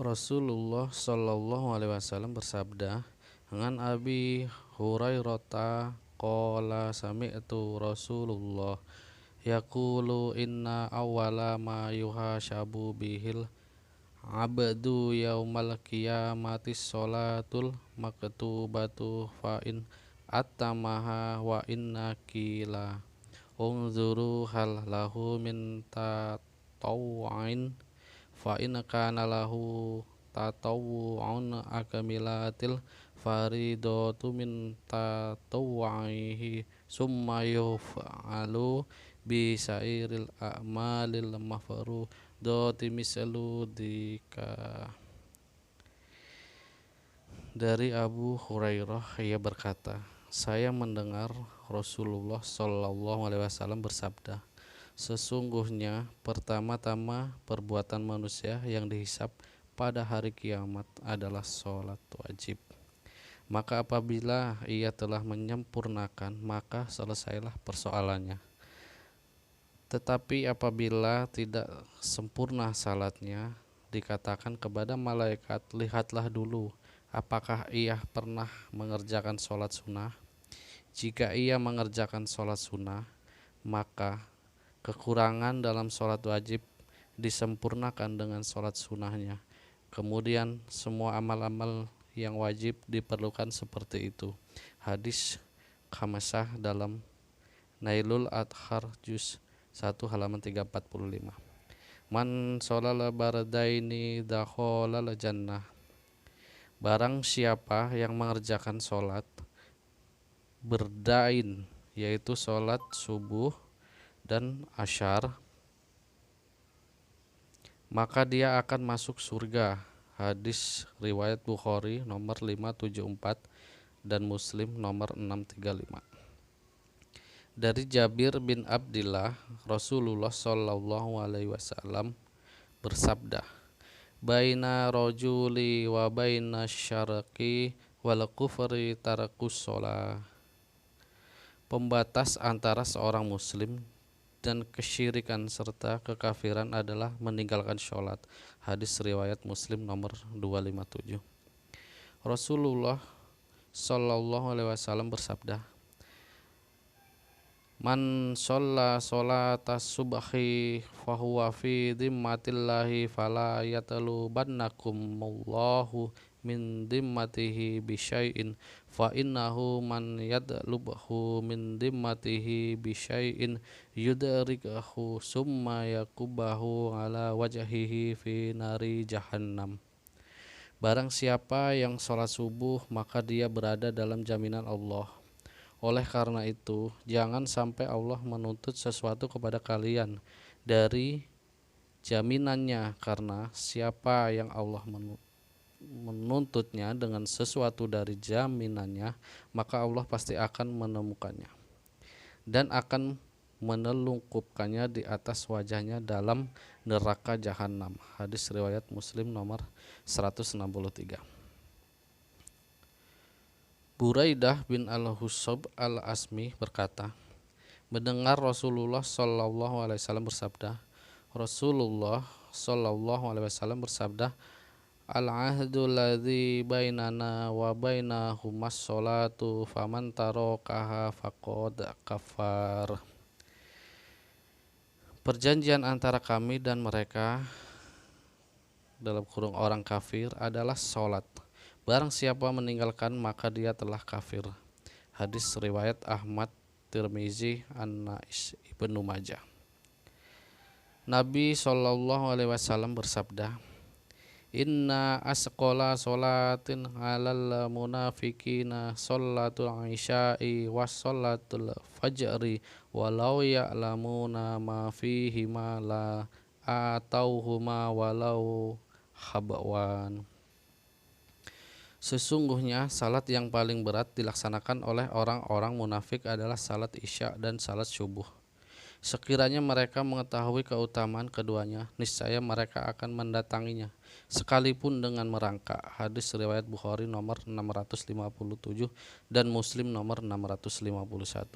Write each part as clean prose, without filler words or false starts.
Rasulullah Shallallahu Alaihi Wasallam bersabda, dengan Abi Hurairah qala sami'tu Rasulullah yaqulu inna awwala ma yuhasyabu bihil abdu yaumal qiyamati sholatul maktubatu fa in atamaha wa inna kila unzuru hal lahu min tatawwu'in fa in kana lahu tatawwu'un akmilatil faridatu min tatawwu'ihi summa yuf'alu bi sairil a'malil mafrudati mislu dika. Dari Abu Hurairah, ia berkata, saya mendengar Rasulullah Shallallahu Alaihi Wasallam bersabda, sesungguhnya pertama-tama perbuatan manusia yang dihisab pada hari kiamat adalah sholat wajib. Maka apabila ia telah menyempurnakan, maka selesailah persoalannya. Tetapi apabila tidak sempurna salatnya, dikatakan kepada malaikat, lihatlah dulu, apakah ia pernah mengerjakan sholat sunnah? Jika ia mengerjakan sholat sunnah, maka kekurangan dalam sholat wajib disempurnakan dengan sholat sunnahnya. Kemudian semua amal-amal yang wajib diperlukan seperti itu. Hadis Khamasah dalam Nailul Adhar juz 1 halaman 345. Man sholala bardaini dakhalal jannah. Barang siapa yang mengerjakan sholat berdain, yaitu sholat subuh dan asyar, maka dia akan masuk surga. Hadis riwayat Bukhari nomor 574 dan Muslim nomor 635. Dari Jabir bin Abdillah, Rasulullah Shallallahu Alaihi Wasallam bersabda, baina rajuli wa baina syarqi wal kufri tarakus shalah. Pembatas antara seorang muslim dan kesyirikan serta kekafiran adalah meninggalkan sholat. Hadis riwayat Muslim nomor 257. Rasulullah Shallallahu Alaihi Wasallam bersabda, man sholla sholata subhi fahuwa fi dhimmatillahi fala yatalubannakumullahu min dhimmatihi bisyai'in fa innahu man yadlubhu min dhimmatihi bisyai'in yudrikahu summa yakubahu ala wajhihi fi nari jahannam. Barang siapa yang sholat subuh, maka dia berada dalam jaminan Allah. Oleh karena itu, jangan sampai Allah menuntut sesuatu kepada kalian dari jaminannya, karena siapa yang Allah menuntutnya dengan sesuatu dari jaminannya, maka Allah pasti akan menemukannya dan akan menelungkupkannya di atas wajahnya dalam neraka jahanam. Hadis riwayat Muslim nomor 163. Buraidah bin al-Husab al-Asmi berkata, mendengar Rasulullah Shallallahu Alaihi Wasallam bersabda, Rasulullah Shallallahu Alaihi Wasallam bersabda, al-ahdu ladzi bainana wa bainahumas sholatu faman tarakaha faqad kafar. Perjanjian antara kami dan mereka dalam kurung orang kafir adalah sholat. Barang siapa meninggalkan maka dia telah kafir. Hadis riwayat Ahmad, Tirmizi, An-Nais, Ibnu Majah. Nabi Shallallahu Alaihi Wasallam bersabda, inna asqala sholatin alal munafikina sholatul isya'i was sholatul fajri walau ya'lamuna ma fihima la atauhuma walau habwan. Sesungguhnya salat yang paling berat dilaksanakan oleh orang-orang munafik adalah salat isya dan salat subuh. Sekiranya mereka mengetahui keutamaan keduanya, niscaya mereka akan mendatanginya, sekalipun dengan merangkak. Hadis riwayat Bukhari nomor 657 dan Muslim nomor 651.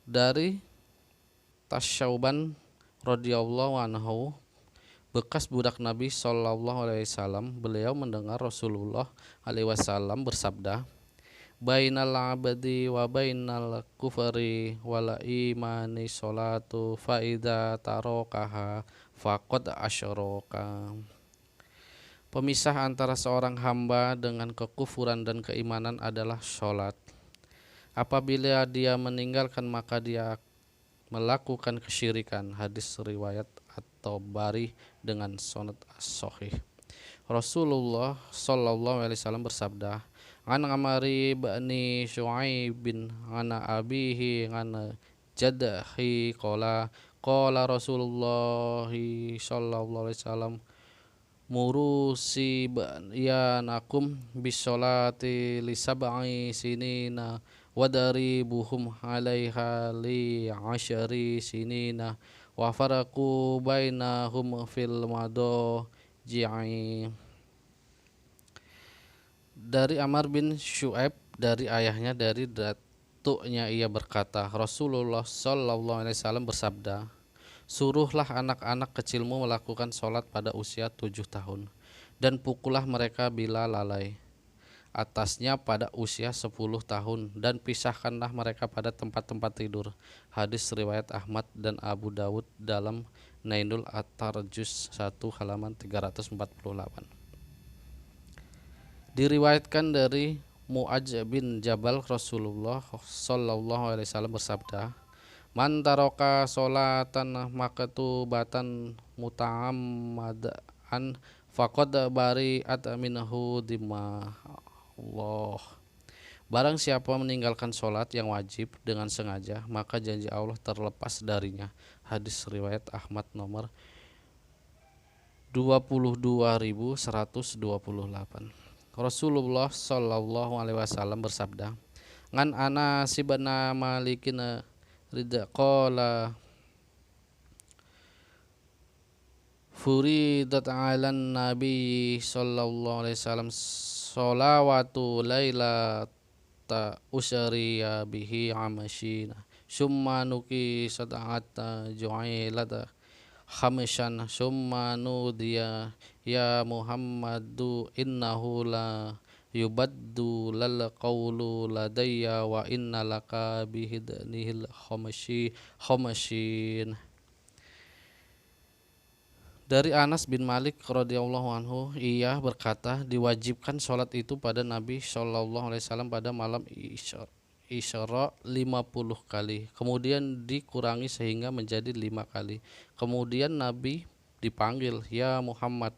Dari Tasyauban radhiyallahu anhu bekas budak Nabi Shallallahu Alaihi Wasallam, beliau mendengar Rasulullah Alaihi Wasallam bersabda, bainal abadi wa bainal kufri wal imani sholatu faida tarokaha faqad asyraka. Pemisah antara seorang hamba dengan kekufuran dan keimanan adalah sholat. Apabila dia meninggalkan maka dia melakukan kesyirikan. Hadis riwayat At-Tabari dengan sanad as-sahih. Rasulullah Shallallahu Alaihi Wasallam bersabda, an Amari bani Syuaib bin ana abihi an jadhi qala Rasulullah Shallallahu Alaihi Wasallam murusi yanakum bisolati li sab'i sinina wadari buhum alaiha li asyari sinina wa faraku bainahum fil madaji'i. Dari Amr bin Syuaib dari ayahnya dari datuknya ia berkata, Rasulullah Shallallahu Alaihi Wasallam bersabda, suruhlah anak-anak kecilmu melakukan sholat pada usia 7 tahun dan pukullah mereka bila lalai atasnya pada usia 10 tahun dan pisahkanlah mereka pada tempat-tempat tidur. Hadis riwayat Ahmad dan Abu Dawud dalam Nailul Attar juz 1 halaman 348. Diriwayatkan dari Mu'adz bin Jabal, Rasulullah Shallallahu Alaihi Wasallam bersabda, man taroka sholatan maktubatan muta'ammadan faqad bari'at minhu dimma Allah. Barang siapa meninggalkan sholat yang wajib dengan sengaja, maka janji Allah terlepas darinya. Hadis riwayat Ahmad nomor 22.128. Rasulullah Shallallahu Alaihi Wasallam bersabda, ngan ana sibana malikin ridha qala furidat 'alan nabi sallallahu alaihi wasallam sholawatu lailata usriya bihi amashina summa nuki sad'ata ju'ilata khamshan summa nudiya ya Muhammadu innahu la yubaddu lal qawlu ladayya wa inna laka bihidnihil khamashin. Dari Anas bin Malik radhiyallahu anhu, ia berkata, diwajibkan sholat itu pada Nabi Shallallahu Alaihi Wasallam pada malam Isra 50 kali, kemudian dikurangi sehingga menjadi 5 kali. Kemudian Nabi dipanggil, ya Muhammad,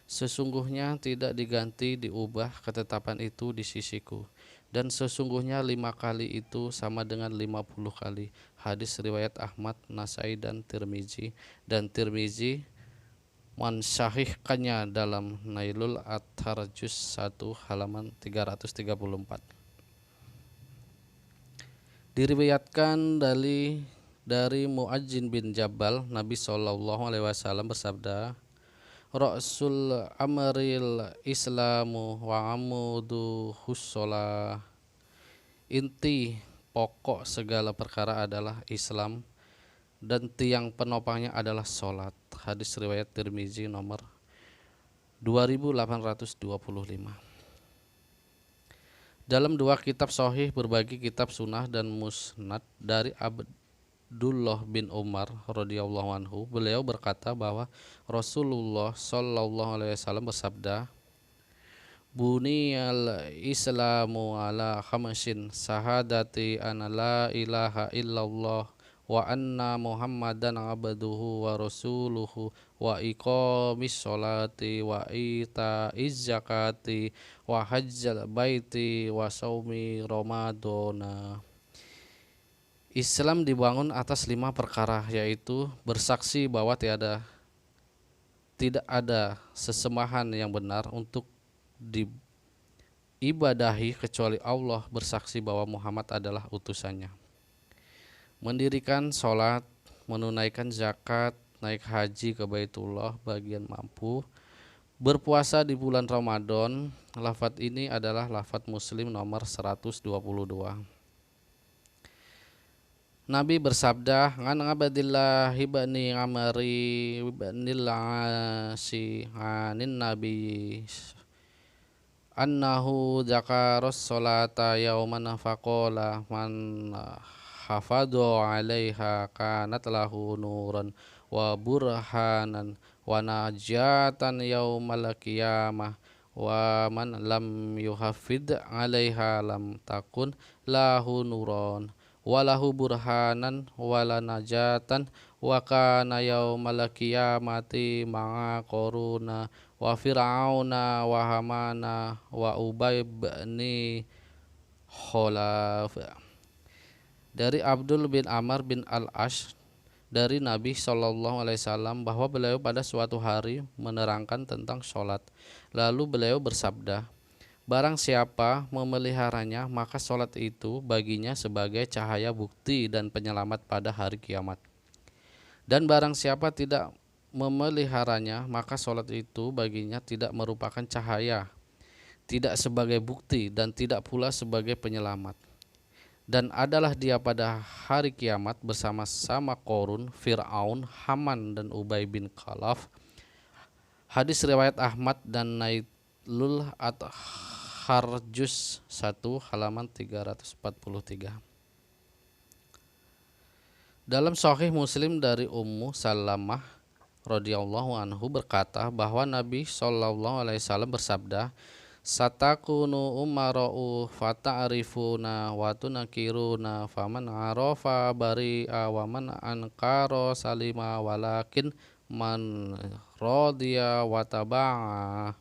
sesungguhnya tidak diganti diubah ketetapan itu di sisiku, dan sesungguhnya 5 kali itu sama dengan 50 kali. Hadis riwayat Ahmad, Nasai dan Tirmizi, dan Tirmizi mensahihkannya dalam Nailul Atthar juz 1 halaman 334. Diriwayatkan dari Mu'adz bin Jabal, Nabi Shallallahu Alaihi Wasallam bersabda, Rasul amril islamu wa amudu hussolah. Inti pokok segala perkara adalah Islam dan tiang penopangnya adalah sholat. Hadis riwayat Tirmizi nomor 2825. Dalam 2 kitab sahih berbagi kitab sunnah dan musnad dari Abdullah bin Umar radhiyallahu anhu, beliau berkata bahwa Rasulullah Shallallahu Alaihi Wasallam bersabda, buniyal islamu ala khamsin sahadati an la ilaha illallah wa anna muhammadan abduhu wa rasuluhu wa iqamis sholati wa itaiz zakati wa hajjal baiti wa saumi ramadana. Islam dibangun atas 5 perkara, yaitu bersaksi bahwa tidak ada sesembahan yang benar untuk diibadahi kecuali Allah, bersaksi bahwa Muhammad adalah utusannya, mendirikan sholat, menunaikan zakat, naik haji ke Baitullah bagian mampu, berpuasa di bulan Ramadan. Lafadz ini adalah lafadz Muslim nomor 122. Nabi bersabda, "An Abdillah ibni Amri ibnil Asi anin Nabi annahu dzakaras salata yauman faqala man hafadhu 'alaiha kanat lahu nuran wa burhanan wa najatan yaumal qiyamah wa man lam yuhafid 'alaiha lam takun lahu nuran walahu burhanan wala najatan wa kana yaumal qiyamati ma'a qaruna wa fir'auna wa hamana wa ubay bin khalaf." Dari Abdul bin Amr bin Al-Ash dari Nabi Shallallahu Alaihi Wasallam bahwa beliau pada suatu hari menerangkan tentang sholat. Lalu beliau bersabda, "Barang siapa memeliharanya, maka sholat itu baginya sebagai cahaya bukti dan penyelamat pada hari kiamat. Dan barang siapa tidak memeliharanya, maka sholat itu baginya tidak merupakan cahaya, tidak sebagai bukti dan tidak pula sebagai penyelamat. Dan adalah dia pada hari kiamat bersama-sama Korun, Fir'aun, Haman, dan Ubay bin Khalaf." Hadis riwayat Ahmad dan Nailul At-Harjus 1 halaman 343. Dalam Sahih Muslim dari Ummu Salamah radhiyallahu anhu berkata bahwa Nabi Shallallahu Alaihi Wasallam bersabda, "Satakunu umara'u fata'rifuna wa tunakiruna faman arafa bari'a wa man ankara salima walakin man radiya wa taba'a."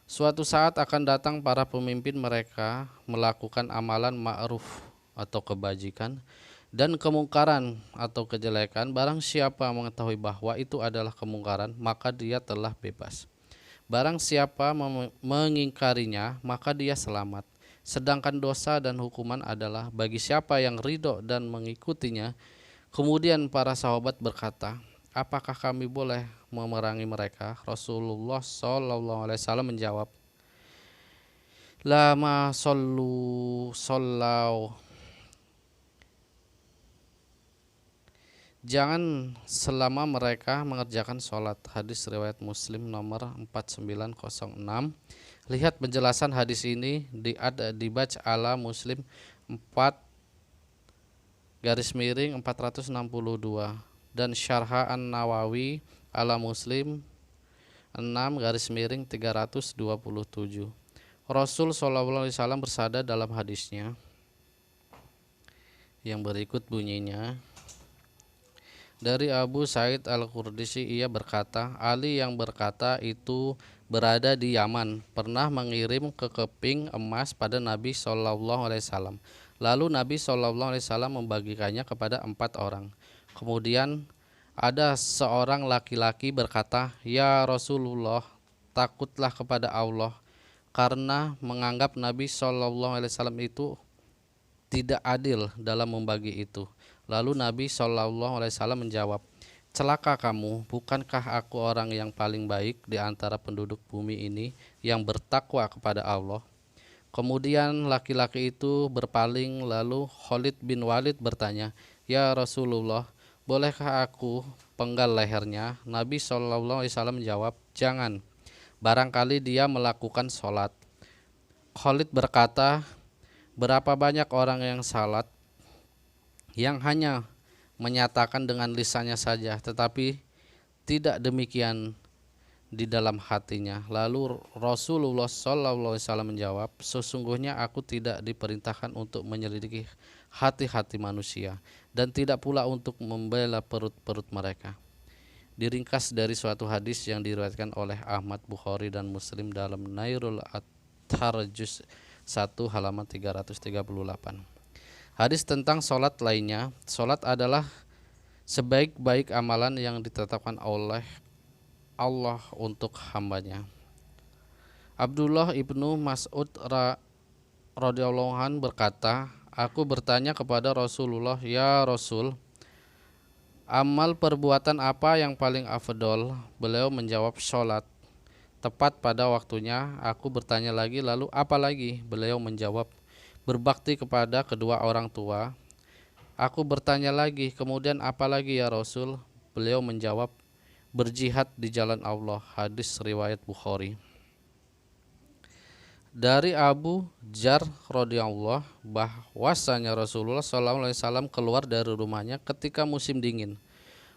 Suatu saat akan datang para pemimpin mereka melakukan amalan ma'ruf atau kebajikan dan kemungkaran atau kejelekan. Barang siapa mengetahui bahwa itu adalah kemungkaran, maka dia telah bebas. Barang siapa mengingkarinya, maka dia selamat. Sedangkan dosa dan hukuman adalah bagi siapa yang ridho dan mengikutinya. Kemudian para sahabat berkata, "Apakah kami boleh memerangi mereka?" Rasulullah Shallallahu Alaihi Wasallam menjawab, "La ma sallau." Jangan selama mereka mengerjakan sholat. Hadis riwayat Muslim nomor 4906. Lihat penjelasan hadis ini di Ad-Dibaj ala Muslim 4-462 dan Syarha An-Nawawi ala Muslim 6-327. Rasul Shallallahu Alaihi Wasallam bersabda dalam hadisnya yang berikut bunyinya. Dari Abu Sa'id Al-Qurdisi ia berkata, Ali yang berkata itu berada di Yaman pernah mengirim keping emas pada Nabi Shallallahu Alaihi Wasallam. Lalu Nabi Shallallahu Alaihi Wasallam membagikannya kepada 4 orang. Kemudian ada seorang laki-laki berkata, "Ya Rasulullah, takutlah kepada Allah," karena menganggap Nabi Shallallahu Alaihi Wasallam itu tidak adil dalam membagi itu. Lalu Nabi Shallallahu Alaihi Wasallam menjawab, "Celaka kamu, bukankah aku orang yang paling baik di antara penduduk bumi ini yang bertakwa kepada Allah?" Kemudian laki-laki itu berpaling, lalu Khalid bin Walid bertanya, "Ya Rasulullah, bolehkah aku penggal lehernya?" Nabi Shallallahu Alaihi Wasallam menjawab, "Jangan, barangkali dia melakukan sholat." Khalid berkata, "Berapa banyak orang yang salat yang hanya menyatakan dengan lisannya saja, tetapi tidak demikian di dalam hatinya." Lalu Rasulullah SAW menjawab, "Sesungguhnya aku tidak diperintahkan untuk menyelidiki hati-hati manusia dan tidak pula untuk membela perut-perut mereka." Diringkas dari suatu hadis yang diriwayatkan oleh Ahmad, Bukhari, dan Muslim dalam Nailul At-Tarjus 1 halaman 338. Hadis tentang sholat lainnya. Sholat adalah sebaik-baik amalan yang ditetapkan oleh Allah untuk hambanya. Abdullah ibnu Mas'ud radhiyallahu anhu berkata, "Aku bertanya kepada Rasulullah, 'Ya Rasul, amal perbuatan apa yang paling afdol?' Beliau menjawab, 'Sholat tepat pada waktunya.' Aku bertanya lagi, 'Lalu apa lagi?' Beliau menjawab, 'Berbakti kepada kedua orang tua.' Aku bertanya lagi, kemudian apa lagi ya Rasul? Beliau menjawab, berjihad di jalan Allah. Hadis riwayat Bukhari. Dari Abu Jar radhiyallahu bahwasanya Rasulullah SAW keluar dari rumahnya ketika musim dingin.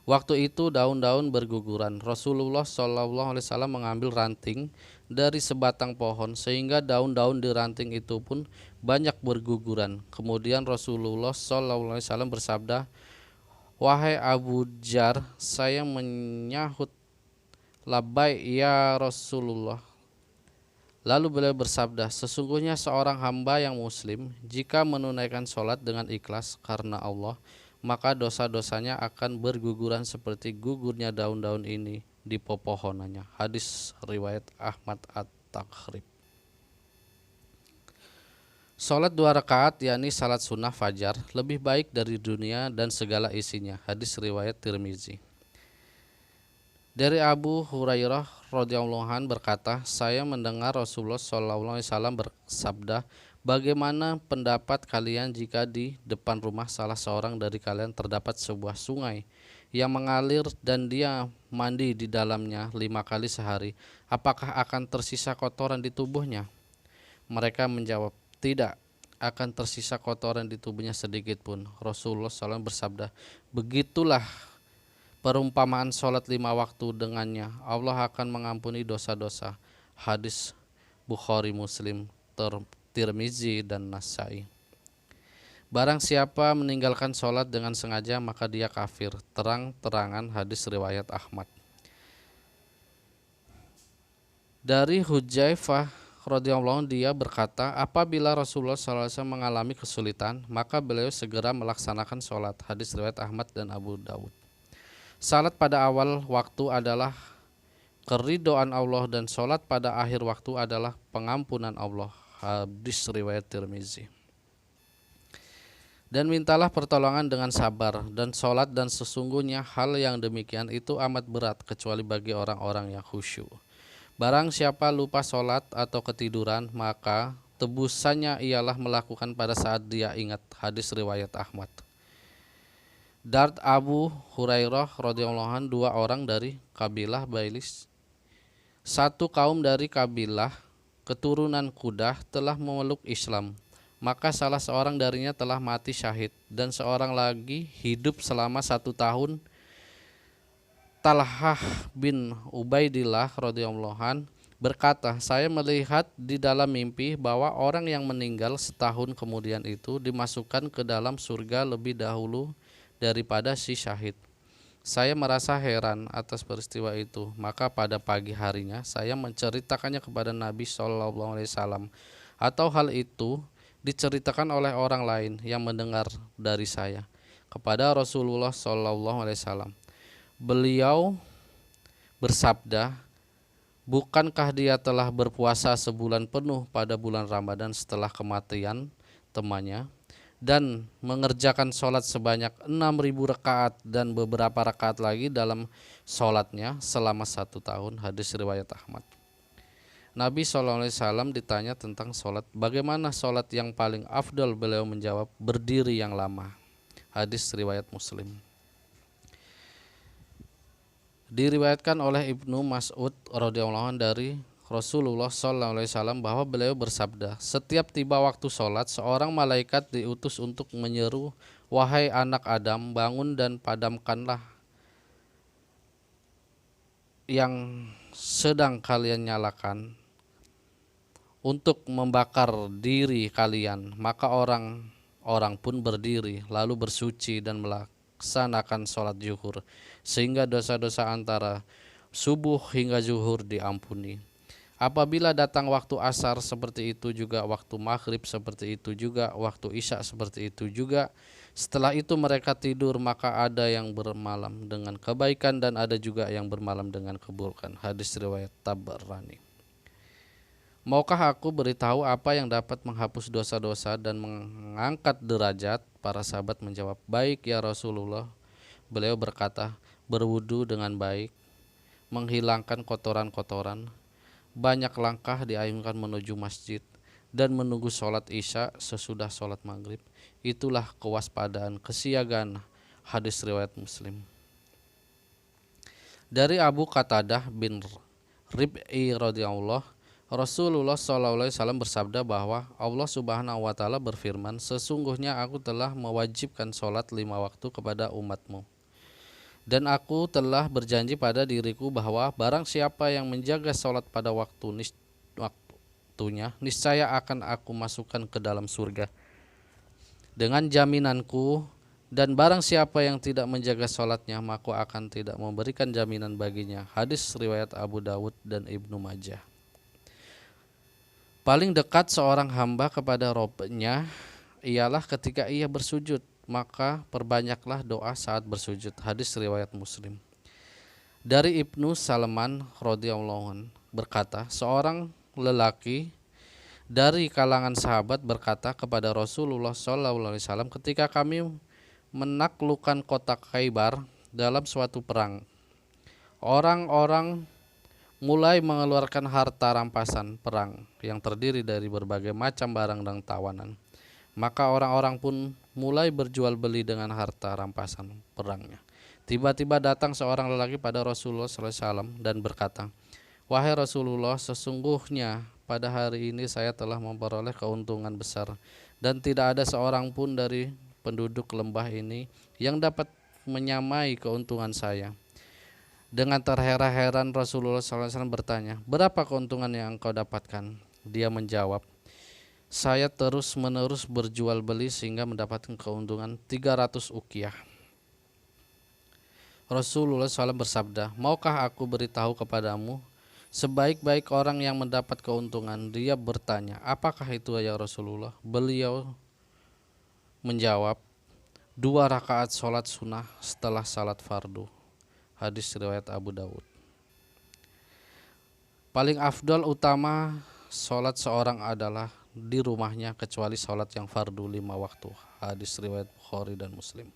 Waktu itu daun-daun berguguran. Rasulullah SAW mengambil ranting dari sebatang pohon sehingga daun-daun di ranting itu pun banyak berguguran. Kemudian Rasulullah SAW bersabda, wahai Abu Jar, saya menyahut labbaik ya Rasulullah. Lalu beliau bersabda, sesungguhnya seorang hamba yang muslim jika menunaikan sholat dengan ikhlas karena Allah, maka dosa-dosanya akan berguguran seperti gugurnya daun-daun ini di pepohonannya. Hadis riwayat Ahmad At-Takhrib. Sholat 2 rakaat yakni salat sunnah fajar lebih baik dari dunia dan segala isinya. Hadis riwayat Tirmizi. Dari Abu Hurairah radhiyallahu anhu berkata, saya mendengar Rasulullah SAW bersabda, bagaimana pendapat kalian jika di depan rumah salah seorang dari kalian terdapat sebuah sungai yang mengalir dan dia mandi di dalamnya 5 kali sehari, apakah akan tersisa kotoran di tubuhnya? Mereka menjawab, tidak akan tersisa kotoran di tubuhnya sedikit pun. Rasulullah SAW bersabda, begitulah perumpamaan sholat 5 waktu dengannya, Allah akan mengampuni dosa-dosa. Hadis Bukhari, Muslim, Tirmizi, dan Nasai. Barang siapa meninggalkan sholat dengan sengaja maka dia kafir, terang-terangan. Hadis riwayat Ahmad. Dari Hudzaifah radhiyallahu anhu dia berkata, apabila Rasulullah SAW mengalami kesulitan maka beliau segera melaksanakan sholat. Hadis riwayat Ahmad dan Abu Dawud. Salat pada awal waktu adalah keridhaan Allah dan sholat pada akhir waktu adalah pengampunan Allah. Hadis riwayat Tirmizi. Dan mintalah pertolongan dengan sabar dan sholat, dan sesungguhnya hal yang demikian itu amat berat kecuali bagi orang-orang yang khusyuk. Barang siapa lupa sholat atau ketiduran maka tebusannya ialah melakukan pada saat dia ingat. Hadis riwayat Ahmad. Dari Abu Hurairah radhiyallahu anhu 2 orang dari kabilah Bailis, satu kaum dari kabilah keturunan Kudah telah memeluk Islam, maka salah seorang darinya telah mati syahid dan seorang lagi hidup selama 1 tahun. Talhah bin Ubaidillah radhiyallahu anhu berkata, saya melihat di dalam mimpi bahwa orang yang meninggal setahun kemudian itu dimasukkan ke dalam surga lebih dahulu daripada si syahid. Saya merasa heran atas peristiwa itu, maka pada pagi harinya saya menceritakannya kepada Nabi SAW, atau hal itu diceritakan oleh orang lain yang mendengar dari saya kepada Rasulullah SAW. Beliau bersabda, bukankah dia telah berpuasa sebulan penuh pada bulan Ramadan setelah kematian temannya, dan mengerjakan sholat sebanyak 6.000 rakaat dan beberapa rakaat lagi dalam sholatnya selama 1 tahun. Hadis riwayat Ahmad. Nabi SAW ditanya tentang sholat, bagaimana sholat yang paling afdal? Beliau menjawab, berdiri yang lama. Hadis riwayat Muslim. Diriwayatkan oleh Ibnu Mas'ud radhiyallahu anhu dari Rasulullah SAW bahwa beliau bersabda, setiap tiba waktu sholat, seorang malaikat diutus untuk menyeru, wahai anak Adam, bangun dan padamkanlah yang sedang kalian nyalakan untuk membakar diri kalian. Maka orang pun berdiri lalu bersuci dan melaksanakan sholat zuhur, sehingga dosa-dosa antara subuh hingga zuhur diampuni. Apabila datang waktu asar seperti itu juga, waktu maghrib seperti itu juga, waktu isya seperti itu juga. Setelah itu mereka tidur, maka ada yang bermalam dengan kebaikan dan ada juga yang bermalam dengan keburukan. Hadis riwayat Tabarani. Maukah aku beritahu apa yang dapat menghapus dosa-dosa dan mengangkat derajat? Para sahabat menjawab, baik ya Rasulullah. Beliau berkata, berwudu dengan baik, menghilangkan kotoran-kotoran, banyak langkah diayunkan menuju masjid, dan menunggu sholat isya sesudah sholat maghrib. Itulah kewaspadaan, kesiagaan. Hadis riwayat Muslim. Dari Abu Qatadah bin Rib'i radhiyallahu, Rasulullah SAW bersabda bahwa Allah Subhanahu wa taala berfirman, sesungguhnya aku telah mewajibkan sholat 5 waktu kepada umatmu. Dan aku telah berjanji pada diriku bahwa barang siapa yang menjaga sholat pada waktunya, niscaya akan aku masukkan ke dalam surga dengan jaminanku, dan barang siapa yang tidak menjaga sholatnya, maka akan tidak memberikan jaminan baginya. Hadis riwayat Abu Dawud dan Ibnu Majah. Paling dekat seorang hamba kepada Robnya ialah ketika ia bersujud, maka perbanyaklah doa saat bersujud. Hadis riwayat Muslim. Dari Ibnu Salman radhiyallahu anhu berkata, seorang lelaki dari kalangan sahabat berkata kepada Rasulullah SAW ketika kami menaklukkan kota Khaybar dalam suatu perang, orang-orang mulai mengeluarkan harta rampasan perang yang terdiri dari berbagai macam barang dan tawanan. Maka orang-orang pun mulai berjual beli dengan harta rampasan perangnya. Tiba-tiba datang seorang lelaki pada Rasulullah SAW dan berkata, wahai Rasulullah, sesungguhnya pada hari ini saya telah memperoleh keuntungan besar, dan tidak ada seorang pun dari penduduk lembah ini yang dapat menyamai keuntungan saya. Dengan terheran-heran Rasulullah SAW bertanya, berapa keuntungan yang engkau dapatkan? Dia menjawab, saya terus-menerus berjual beli sehingga mendapatkan keuntungan 300 uqiyah. Rasulullah SAW bersabda, maukah aku beritahu kepadamu sebaik-baik orang yang mendapat keuntungan? Dia bertanya, apakah itu ya Rasulullah? Beliau menjawab, 2 rakaat sholat sunnah setelah salat fardu. Hadis riwayat Abu Dawud. Paling afdal utama sholat seorang adalah di rumahnya kecuali sholat yang fardu 5 waktu. Hadis riwayat Bukhari dan Muslim.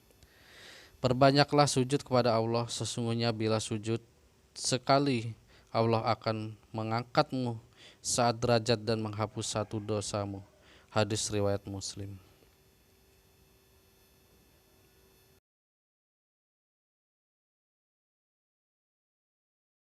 Perbanyaklah sujud kepada Allah, sesungguhnya bila sujud sekali Allah akan mengangkatmu saat derajat dan menghapus 1 dosamu. Hadis riwayat Muslim.